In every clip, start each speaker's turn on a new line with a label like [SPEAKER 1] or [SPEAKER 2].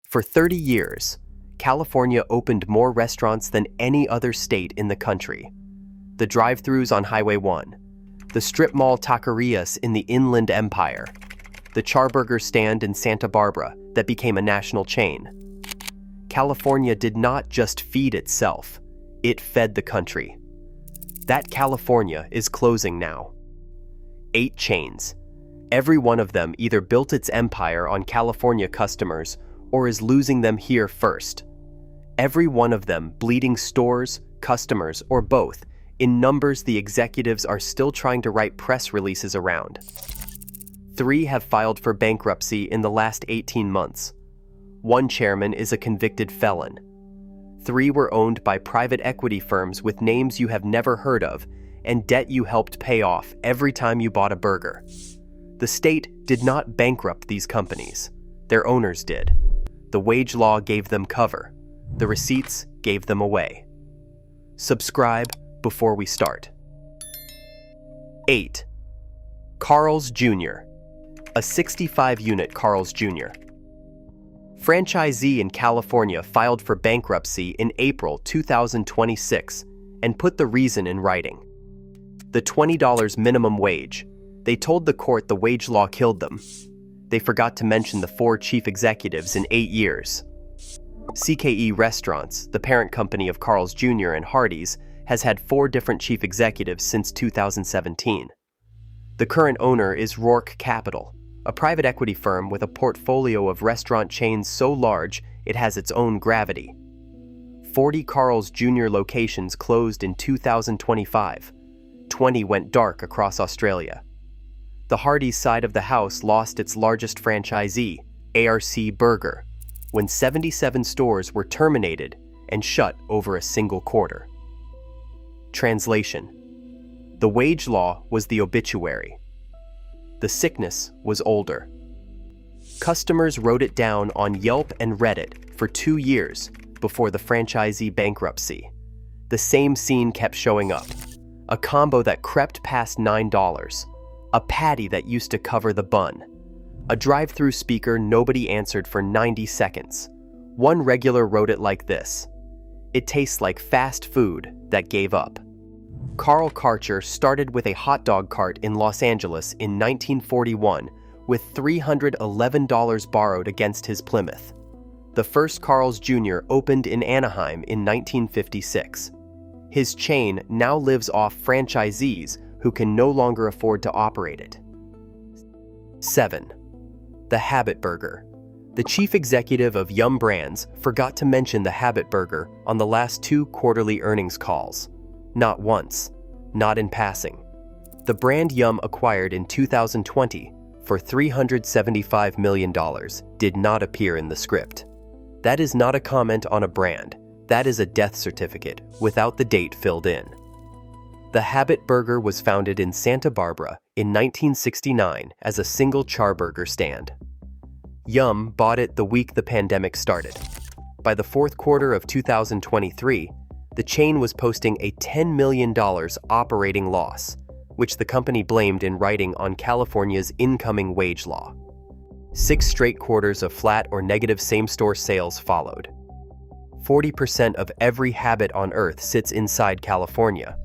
[SPEAKER 1] For 30 years, California opened more restaurants than any other state in the country. The drive-thrus on Highway 1, the strip mall taquerias in the Inland Empire, the Charburger stand in Santa Barbara that became a national chain. California did not just feed itself, it fed the country. That California is closing now. 8 chains. Every one of them either built its empire on California customers or is losing them here first. Every one of them bleeding stores, customers, or both, in numbers the executives are still trying to write press releases around. 3 have filed for bankruptcy in the last 18 months. 1 chairman is a convicted felon. 3 were owned by private equity firms with names you have never heard of and debt you helped pay off every time you bought a burger. The state did not bankrupt these companies. Their owners did. The wage law gave them cover. The receipts gave them away. Subscribe before we start. 8. Carl's Jr. A 65-unit Carl's Jr. Franchisee in California filed for bankruptcy in April 2026 and put the reason in writing. The $20 minimum wage. They told the court the wage law killed them. They forgot to mention the 4 chief executives in 8 years. CKE Restaurants, the parent company of Carl's Jr. and Hardee's, has had 4 different chief executives since 2017. The current owner is Rourke Capital, a private equity firm with a portfolio of restaurant chains so large it has its own gravity. 40 Carl's Jr. locations closed in 2025. 20 went dark across Australia. The Hardee's side of the house lost its largest franchisee, ARC Burger, when 77 stores were terminated and shut over a single quarter. Translation: the wage law was the obituary. The sickness was older. Customers wrote it down on Yelp and Reddit for 2 years before the franchisee bankruptcy. The same scene kept showing up. A combo that crept past $9. A patty that used to cover the bun. A drive-through speaker nobody answered for 90 seconds. One regular wrote it like this: "It tastes like fast food that gave up." Carl Karcher started with a hot dog cart in Los Angeles in 1941 with $311 borrowed against his Plymouth. The first Carl's Jr. opened in Anaheim in 1956. His chain now lives off franchisees who can no longer afford to operate it. 7. The Habit Burger. The chief executive of Yum Brands forgot to mention the Habit Burger on the last 2 quarterly earnings calls. Not once, not in passing. The brand Yum acquired in 2020 for $375 million did not appear in the script. That is not a comment on a brand. That is a death certificate without the date filled in. The Habit Burger was founded in Santa Barbara in 1969 as a single charburger stand. Yum bought it the week the pandemic started. By the 4th quarter of 2023, the chain was posting a $10 million operating loss, which the company blamed in writing on California's incoming wage law. 6 straight quarters of flat or negative same-store sales followed. 40% of every habit on Earth sits inside California.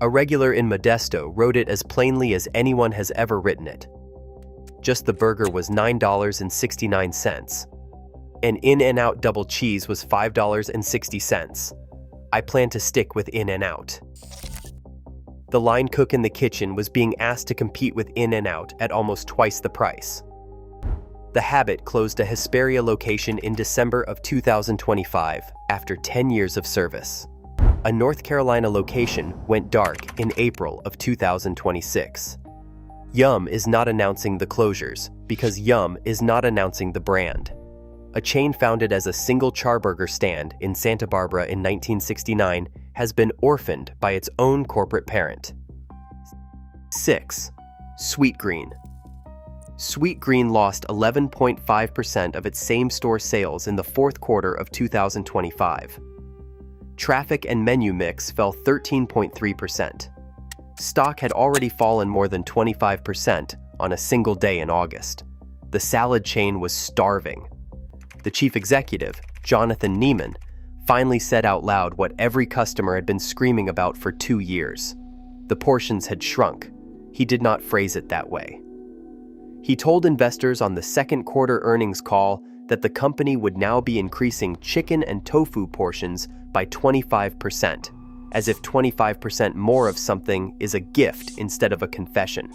[SPEAKER 1] A regular in Modesto wrote it as plainly as anyone has ever written it. Just the burger was $9.69. An In-N-Out double cheese was $5.60. I plan to stick with In-N-Out. The line cook in the kitchen was being asked to compete with In-N-Out at almost twice the price. The Habit closed a Hesperia location in December of 2025 after 10 years of service. A North Carolina location went dark in April of 2026. Yum is not announcing the closures because Yum is not announcing the brand. A chain founded as a single charburger stand in Santa Barbara in 1969 has been orphaned by its own corporate parent. 6. Sweetgreen. Sweetgreen lost 11.5% of its same-store sales in the 4th quarter of 2025. Traffic and menu mix fell 13.3%. Stock had already fallen more than 25% on a single day in August. The salad chain was starving. The chief executive, Jonathan Neiman, finally said out loud what every customer had been screaming about for 2 years. The portions had shrunk. He did not phrase it that way. He told investors on the second quarter earnings call that the company would now be increasing chicken and tofu portions by 25%, as if 25% more of something is a gift instead of a confession.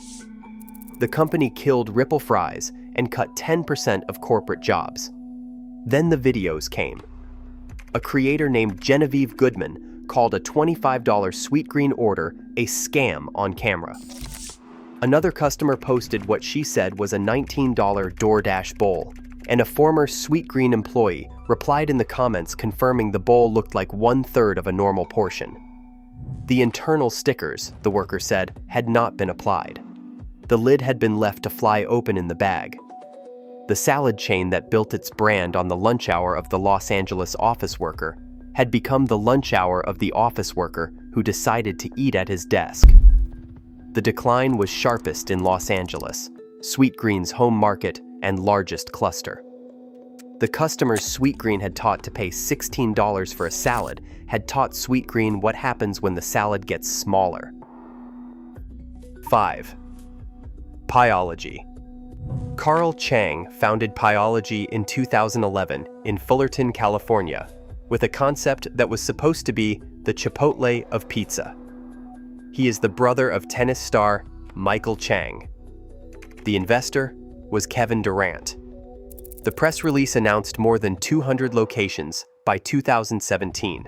[SPEAKER 1] The company killed Ripple Fries and cut 10% of corporate jobs. Then the videos came. A creator named Genevieve Goodman called a $25 Sweetgreen order a scam on camera. Another customer posted what she said was a $19 DoorDash bowl, and a former Sweetgreen employee replied in the comments confirming the bowl looked like 1/3 of a normal portion. The internal stickers, the worker said, had not been applied. The lid had been left to fly open in the bag. The salad chain that built its brand on the lunch hour of the Los Angeles office worker had become the lunch hour of the office worker who decided to eat at his desk. The decline was sharpest in Los Angeles, Sweetgreen's home market and largest cluster. The customers Sweetgreen had taught to pay $16 for a salad had taught Sweetgreen what happens when the salad gets smaller. 5. Pieology. Carl Chang founded Pieology in 2011 in Fullerton, California, with a concept that was supposed to be the Chipotle of pizza. He is the brother of tennis star Michael Chang. The investor was Kevin Durant. The press release announced more than 200 locations by 2017.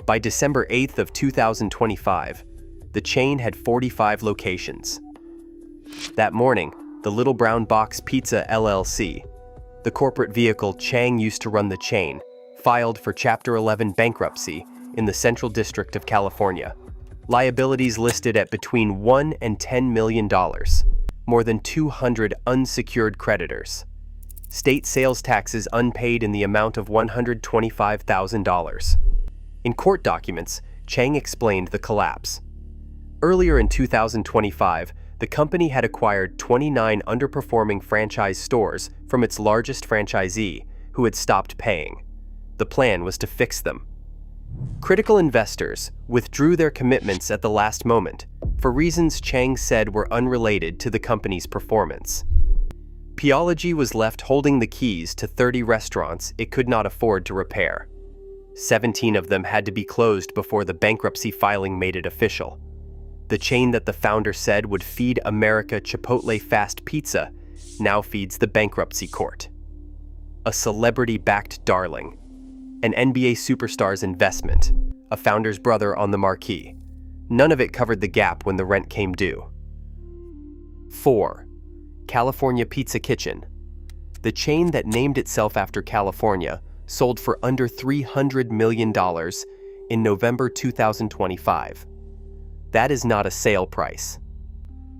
[SPEAKER 1] By December 8th of 2025, the chain had 45 locations. That morning, the Little Brown Box Pizza LLC, the corporate vehicle Chang used to run the chain, filed for Chapter 11 bankruptcy in the Central District of California. Liabilities listed at between $1 and $10 million, more than 200 unsecured creditors. State sales taxes unpaid in the amount of $125,000. In court documents, Chang explained the collapse. Earlier in 2025, the company had acquired 29 underperforming franchise stores from its largest franchisee, who had stopped paying. The plan was to fix them. Critical investors withdrew their commitments at the last moment for reasons Chang said were unrelated to the company's performance. Pieology was left holding the keys to 30 restaurants it could not afford to repair. 17 of them had to be closed before the bankruptcy filing made it official. The chain that the founder said would feed America Chipotle fast pizza now feeds the bankruptcy court. A celebrity-backed darling. An NBA superstar's investment, a founder's brother on the marquee. None of it covered the gap when the rent came due. 4. California Pizza Kitchen. The chain that named itself after California sold for under $300 million in November 2025. That is not a sale price.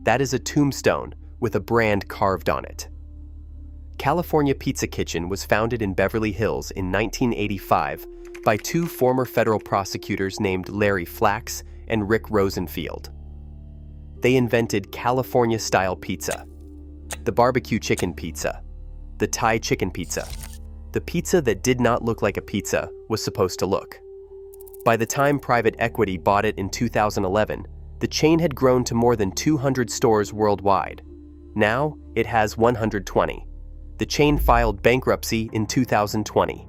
[SPEAKER 1] That is a tombstone with a brand carved on it. California Pizza Kitchen was founded in Beverly Hills in 1985 by two former federal prosecutors named Larry Flax and Rick Rosenfield. They invented California-style pizza, the barbecue chicken pizza, the Thai chicken pizza. The pizza that did not look like a pizza was supposed to look. By the time private equity bought it in 2011, the chain had grown to more than 200 stores worldwide. Now, it has 120. The chain filed bankruptcy in 2020.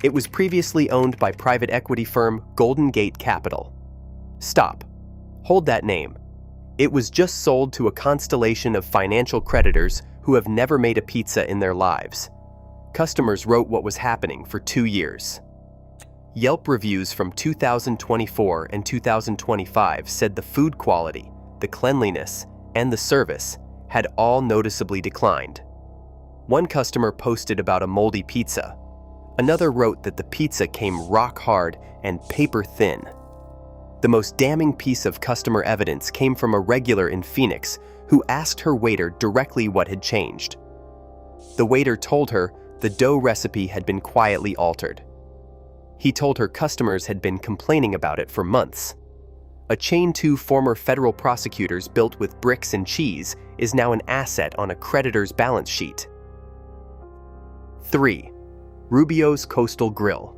[SPEAKER 1] It was previously owned by private equity firm Golden Gate Capital. Stop. Hold that name. It was just sold to a constellation of financial creditors who have never made a pizza in their lives. Customers wrote what was happening for 2 years. Yelp reviews from 2024 and 2025 said the food quality, the cleanliness, and the service had all noticeably declined. One customer posted about a moldy pizza. Another wrote that the pizza came rock hard and paper thin. The most damning piece of customer evidence came from a regular in Phoenix who asked her waiter directly what had changed. The waiter told her the dough recipe had been quietly altered. He told her customers had been complaining about it for months. A chain two former federal prosecutors built with bricks and cheese is now an asset on a creditor's balance sheet. 3. Rubio's Coastal Grill.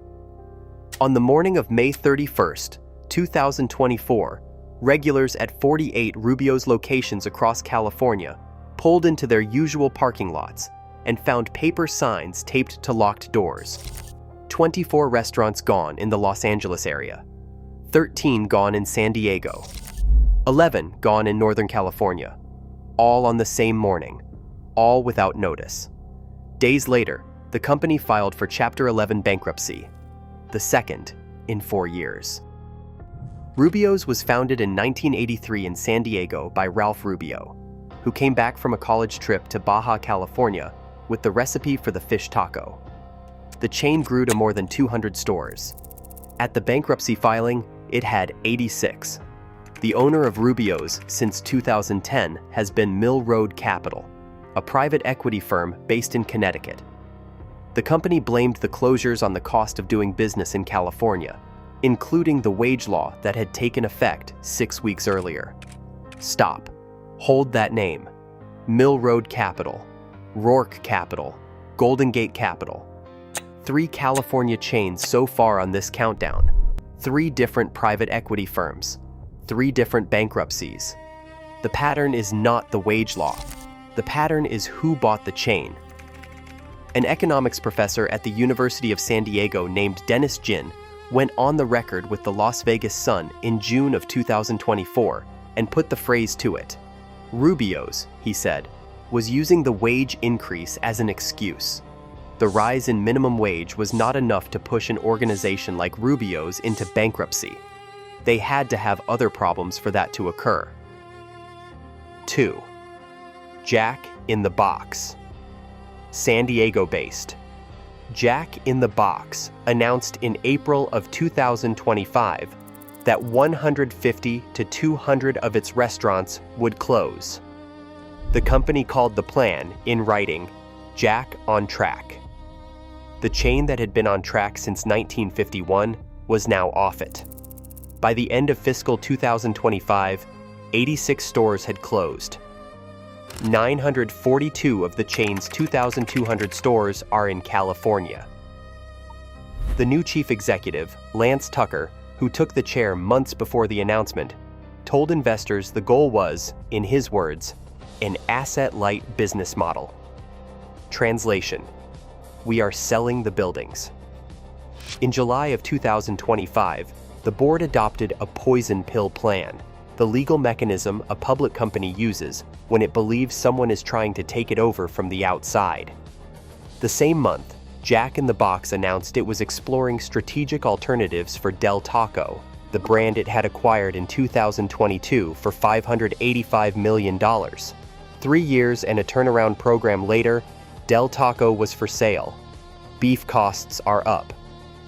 [SPEAKER 1] On the morning of May 31st, 2024, regulars at 48 Rubio's locations across California pulled into their usual parking lots and found paper signs taped to locked doors. 24 restaurants gone in the Los Angeles area, 13 gone in San Diego, 11 gone in Northern California, all on the same morning, all without notice. Days later, the company filed for Chapter 11 bankruptcy, the second in 4 years. Rubio's was founded in 1983 in San Diego by Ralph Rubio, who came back from a college trip to Baja California with the recipe for the fish taco. The chain grew to more than 200 stores. At the bankruptcy filing, it had 86. The owner of Rubio's since 2010 has been Mill Road Capital, a private equity firm based in Connecticut. The company blamed the closures on the cost of doing business in California, including the wage law that had taken effect 6 weeks earlier. Stop. Hold that name. Mill Road Capital, Rourke Capital, Golden Gate Capital. 3 California chains so far on this countdown. 3 different private equity firms. 3 different bankruptcies. The pattern is not the wage law. The pattern is who bought the chain. An economics professor at the University of San Diego named Dennis Jin went on the record with the Las Vegas Sun in June of 2024 and put the phrase to it. Rubio's, he said, was using the wage increase as an excuse. The rise in minimum wage was not enough to push an organization like Rubio's into bankruptcy. They had to have other problems for that to occur. 2. Jack in the Box. San Diego-based. Jack in the Box announced in April of 2025 that 150 to 200 of its restaurants would close. The company called the plan, in writing, Jack on Track. The chain that had been on track since 1951 was now off it. By the end of fiscal 2025, 86 stores had closed. 942 of the chain's 2,200 stores are in California. The new chief executive, Lance Tucker, who took the chair months before the announcement, told investors the goal was, in his words, an asset-light business model. Translation: we are selling the buildings. In July of 2025, the board adopted a poison pill plan, the legal mechanism a public company uses when it believes someone is trying to take it over from the outside. The same month, Jack in the Box announced it was exploring strategic alternatives for Del Taco, the brand it had acquired in 2022 for $585 million. 3 years and a turnaround program later, Del Taco was for sale. Beef costs are up.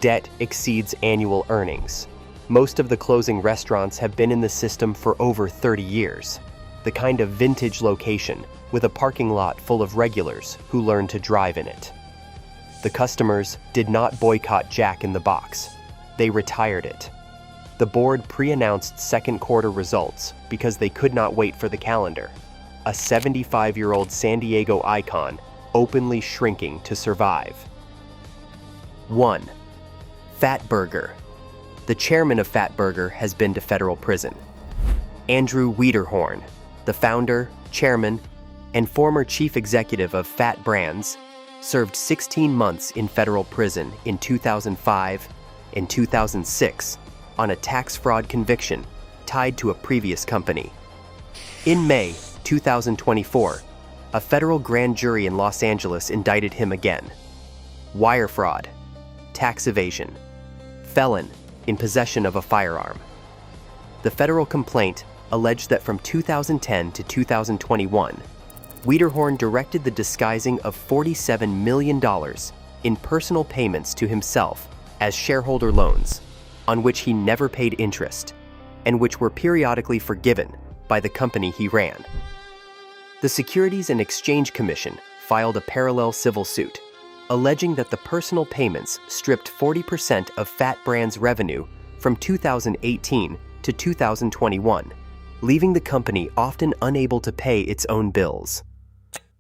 [SPEAKER 1] Debt exceeds annual earnings. Most of the closing restaurants have been in the system for over 30 years. The kind of vintage location, with a parking lot full of regulars who learn to drive in it. The customers did not boycott Jack in the Box. They retired it. The board pre-announced second quarter results because they could not wait for the calendar. A 75-year-old San Diego icon openly shrinking to survive. 1. Fatburger. The chairman of Fatburger has been to federal prison. Andrew Wiederhorn, the founder, chairman, and former chief executive of Fat Brands, served 16 months in federal prison in 2005 and 2006 on a tax fraud conviction tied to a previous company. In May 2024, a federal grand jury in Los Angeles indicted him again. Wire fraud, tax evasion, felon in possession of a firearm. The federal complaint alleged that from 2010 to 2021, Wiederhorn directed the disguising of $47 million in personal payments to himself as shareholder loans, on which he never paid interest, and which were periodically forgiven by the company he ran. The Securities and Exchange Commission filed a parallel civil suit, alleging that the personal payments stripped 40% of Fat Brands' revenue from 2018 to 2021, leaving the company often unable to pay its own bills.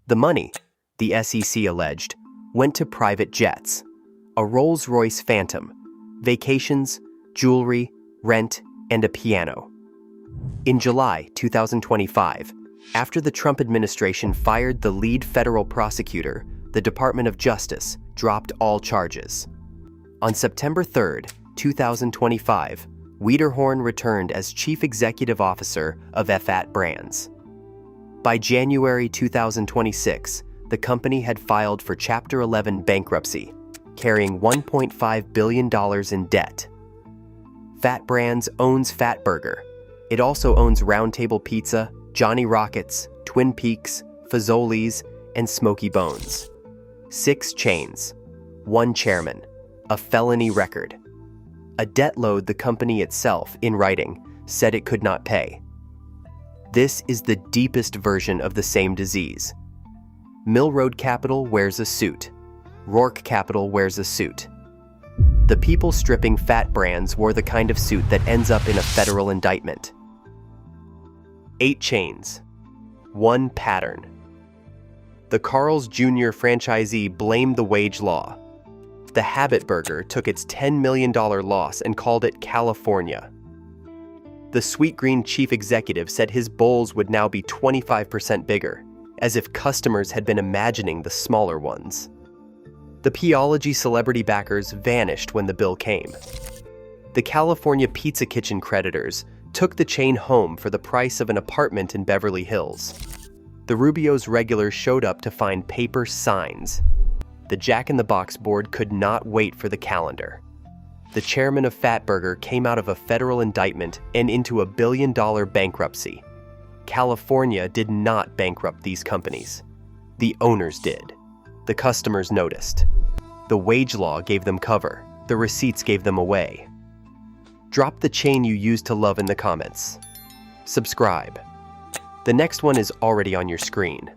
[SPEAKER 1] The money, the SEC alleged, went to private jets, a Rolls-Royce Phantom, vacations, jewelry, rent, and a piano. In July 2025, after the Trump administration fired the lead federal prosecutor, the Department of Justice dropped all charges. On September 3, 2025, Wiederhorn returned as Chief Executive Officer of FAT Brands. By January 2026, the company had filed for Chapter 11 bankruptcy, carrying $1.5 billion in debt. FAT Brands owns Fatburger. It also owns Round Table Pizza, Johnny Rockets, Twin Peaks, Fazoli's, and Smoky Bones. 6 chains, 1 chairman, a felony record. A debt load the company itself, in writing, said it could not pay. This is the deepest version of the same disease. Mill Road Capital wears a suit. Rourke Capital wears a suit. The people stripping FAT Brands wore the kind of suit that ends up in a federal indictment. 8 chains, 1 pattern. The Carl's Jr. franchisee blamed the wage law. The Habit Burger took its $10 million loss and called it California. The Sweetgreen chief executive said his bowls would now be 25% bigger, as if customers had been imagining the smaller ones. The Pieology celebrity backers vanished when the bill came. The California Pizza Kitchen creditors took the chain home for the price of an apartment in Beverly Hills. The Rubio's regulars showed up to find paper signs. The Jack in the Box board could not wait for the calendar. The chairman of Fatburger came out of a federal indictment and into a $1 billion bankruptcy. California did not bankrupt these companies. The owners did. The customers noticed. The wage law gave them cover. The receipts gave them away. Drop the chain you used to love in the comments. Subscribe. The next one is already on your screen.